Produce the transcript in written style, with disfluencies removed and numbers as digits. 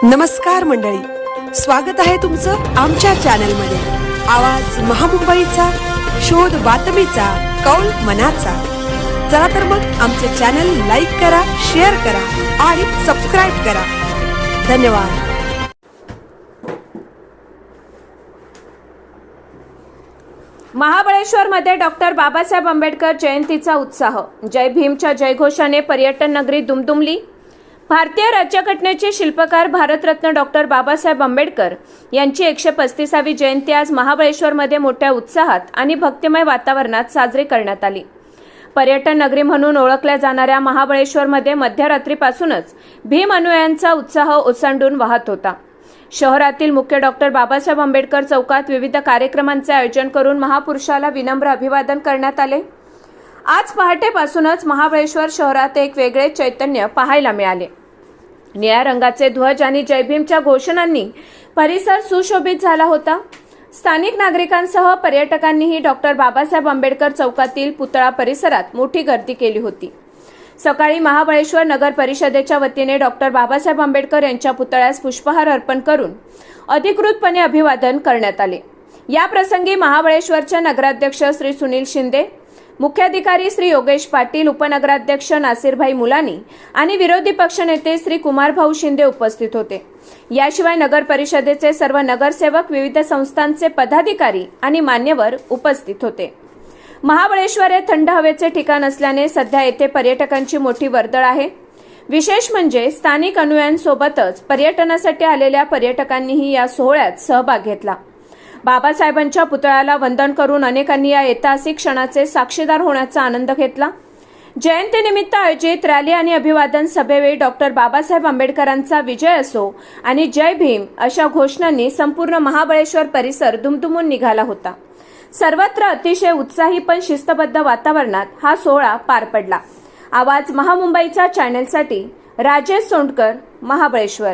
नमस्कार मंडळी, स्वागत आहे तुमचं आमच्या चॅनलमध्ये। आवाज महामुंबईचा, शोध बातमीचा, कौल मनाचा। चला तर मग आमचे चॅनल लाईक करा, शेअर करा आणि सबस्क्राइब करा। धन्यवाद। महाबळेश्वरमध्ये डॉक्टर बाबासाहेब आंबेडकर जयंतीचा उत्साह। जय भीमच्या जयघोषाने पर्यटन नगरी दुमदुमली। भारतीय राज्यघटनेचे शिल्पकार भारतरत्न डॉक्टर बाबासाहेब आंबेडकर यांची 135वी जयंती आज महाबळेश्वरमध्ये मोठ्या उत्साहात आणि भक्तिमय वातावरणात साजरी करण्यात आली। पर्यटन नगरी म्हणून ओळखल्या जाणाऱ्या महाबळेश्वरमध्ये मध्यरात्रीपासूनच भीम अनुयायांचा उत्साह ओसंडून वाहत होता। शहरातील मुख्य डॉक्टर बाबासाहेब आंबेडकर चौकात विविध कार्यक्रमांचे आयोजन करून महापुरुषाला विनम्र अभिवादन करण्यात आले। आज पहाटेपासूनच महाबळेश्वर शहरात एक वेगळे चैतन्य पाहायला मिळाले। निळ्या रंगाचे ध्वज आणि जय भीमच्या घोषणांनी परिसर सुशोभित झाला होता। स्थानिक नागरिकांसह पर्यटकांनीही डॉक्टर बाबासाहेब आंबेडकर चौकातील पुतळा परिसरात मोठी गर्दी केली होती। सकाळी महाबळेश्वर नगर परिषदेच्या वतीने डॉक्टर बाबासाहेब आंबेडकर यांच्या पुतळ्यास पुष्पहार अर्पण करून अधिकृतपणे अभिवादन करण्यात आले। या प्रसंगी महाबळेश्वरचे नगराध्यक्ष श्री सुनील शिंदे, मुख्याधिकारी श्री योगेश पाटील, उपनगराध्यक्ष नासिरभाई मुलानी आणि विरोधी पक्षनेते श्री कुमारभाऊ शिंदे उपस्थित होते। याशिवाय नगर परिषदेचे सर्व नगरसेवक, विविध संस्थांचे पदाधिकारी आणि मान्यवर उपस्थित होते। महाबळेश्वर हे थंड हवेचे ठिकाण असल्याने सध्या येथे पर्यटकांची मोठी वर्दळ आहे। विशेष म्हणजे स्थानिक अनुयायांसोबतच पर्यटनासाठी आलेल्या पर्यटकांनीही या सोहळ्यात सहभाग घेतला। बाबासाहेबांच्या पुतळ्याला वंदन करून अनेकांनी या ऐतिहासिक क्षणाचे साक्षीदार होण्याचा आनंद घेतला। जयंतीनिमित्त आयोजित रॅली आणि अभिवादन सभेवेळी डॉक्टर बाबासाहेब आंबेडकरांचा विजय असो आणि जय भीम अशा घोषणांनी संपूर्ण महाबळेश्वर परिसर दुमदुमून निघाला होता। सर्वत्र अतिशय उत्साही पण शिस्तबद्ध वातावरणात हा सोहळा पार पडला। आवाज महामुंबईचा चॅनलसाठी राजेश सोंडकर, महाबळेश्वर।